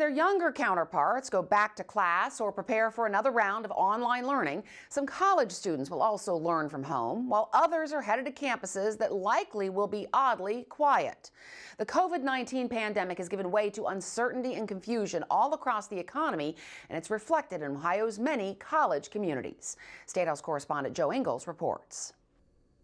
their younger counterparts go back to class or prepare for another round of online learning, some college students will also learn from home, while others are headed to campuses that likely will be oddly quiet. The COVID-19 pandemic has given way to uncertainty and confusion all across the economy, and it's reflected in Ohio's many college communities. State House correspondent Joe Ingles reports.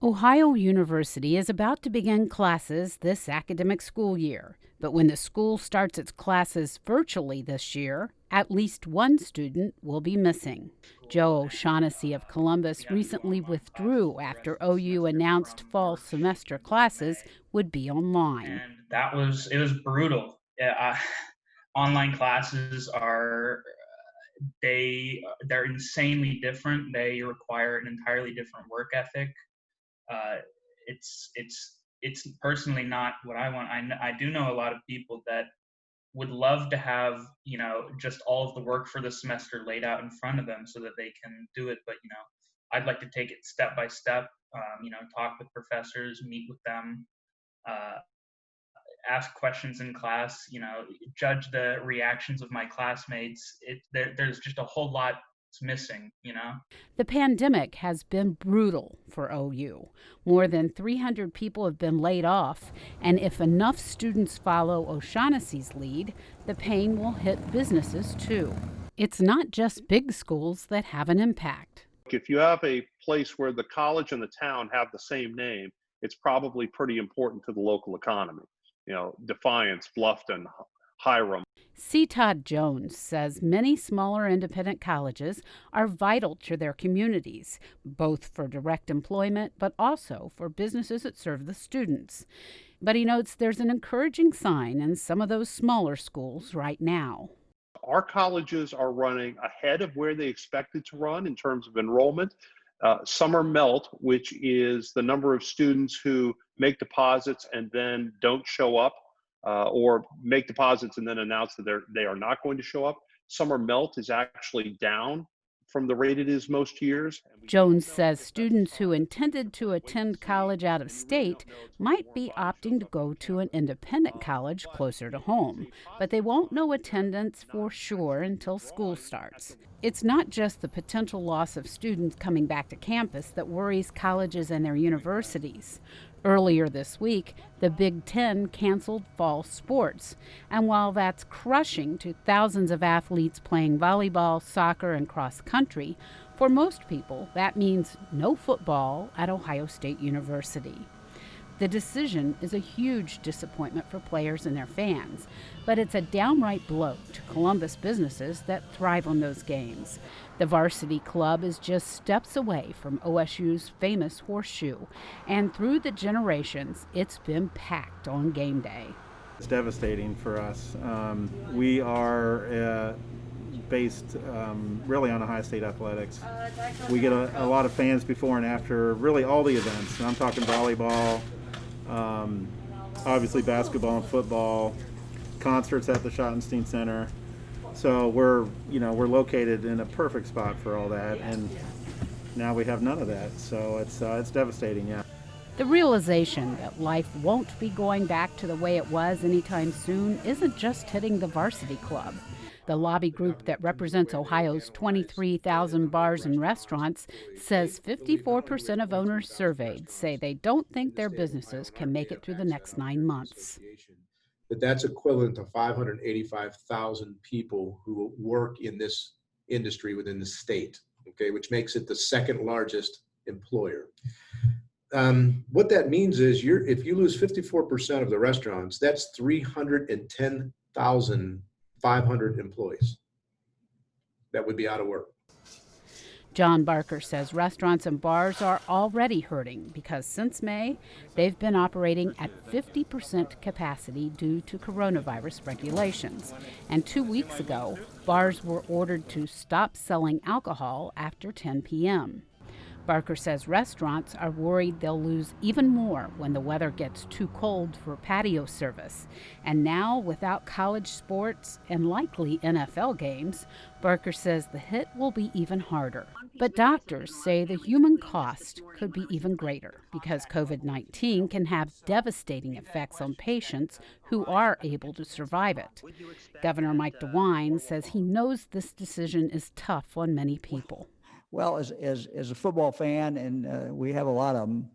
Ohio University is about to begin classes this academic school year, but when the school starts its classes virtually this year, at least one student will be missing. Joe O'Shaughnessy of Columbus recently withdrew after OU announced fall semester classes would be online. And it was brutal. Yeah, online classes they're insanely different. They require an entirely different work ethic. It's personally not what I want. I do know a lot of people that would love to have just all of the work for the semester laid out in front of them so that they can do it. But I'd like to take it step by step. Talk with professors, meet with them, ask questions in class. Judge the reactions of my classmates. There's just a whole lot missing. The pandemic has been brutal for OU. More than 300 people have been laid off, and if enough students follow O'Shaughnessy's lead, the pain will hit businesses too. It's not just big schools that have an impact. If you have a place where the college and the town have the same name, it's probably pretty important to the local economy. Defiance, Bluffton, Hiram. C. Todd Jones says many smaller independent colleges are vital to their communities, both for direct employment but also for businesses that serve the students. But he notes there's an encouraging sign in some of those smaller schools right now. Our colleges are running ahead of where they expected to run in terms of enrollment. Summer melt, which is the number of students who make deposits and then don't show up, or make deposits and then announce that they are not going to show up. Summer melt is actually down from the rate it is most years. Jones says students who intended to attend college out of state might be opting to go to an independent college closer to home, but they won't know attendance for sure until school starts. It's not just the potential loss of students coming back to campus that worries colleges and their universities. Earlier this week, the Big Ten canceled fall sports. And while that's crushing to thousands of athletes playing volleyball, soccer, and cross country, for most people, that means no football at Ohio State University. The decision is a huge disappointment for players and their fans, but it's a downright blow to Columbus businesses that thrive on those games. The varsity club is just steps away from OSU's famous horseshoe, and through the generations, it's been packed on game day. It's devastating for us. We are based really on Ohio State athletics. We get a lot of fans before and after really all the events. And I'm talking volleyball, obviously basketball and football, concerts at the Schottenstein Center. So we're located in a perfect spot for all that, and now we have none of that. So it's devastating, yeah. The realization that life won't be going back to the way it was anytime soon isn't just hitting the varsity club. The lobby group that represents Ohio's 23,000 bars and restaurants says 54% of owners surveyed say they don't think their businesses can make it through the next 9 months. That's equivalent to 585,000 people who work in this industry within the state, okay, which makes it the second largest employer. What that means is if you lose 54% of the restaurants, that's 310,500 employees that would be out of work. John Barker says restaurants and bars are already hurting because since May, they've been operating at 50% capacity due to coronavirus regulations. And 2 weeks ago, bars were ordered to stop selling alcohol after 10 p.m. Barker says restaurants are worried they'll lose even more when the weather gets too cold for patio service. And now, without college sports and likely NFL games, Barker says the hit will be even harder. But doctors say the human cost could be even greater because COVID-19 can have devastating effects on patients who are able to survive it. Governor Mike DeWine says he knows this decision is tough on many people. Well, as a football fan, and we have a lot of them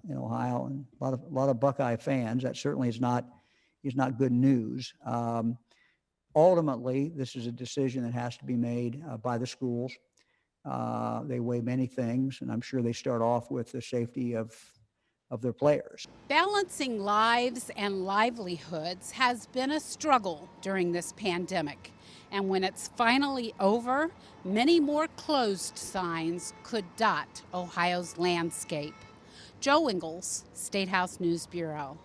in Ohio, and a lot of Buckeye fans, that certainly is not good news. Ultimately, this is a decision that has to be made by the schools. They weigh many things, and I'm sure they start off with the safety of their players. Balancing lives and livelihoods has been a struggle during this pandemic. And when it's finally over, many more closed signs could dot Ohio's landscape. Jo Ingles, State House News Bureau.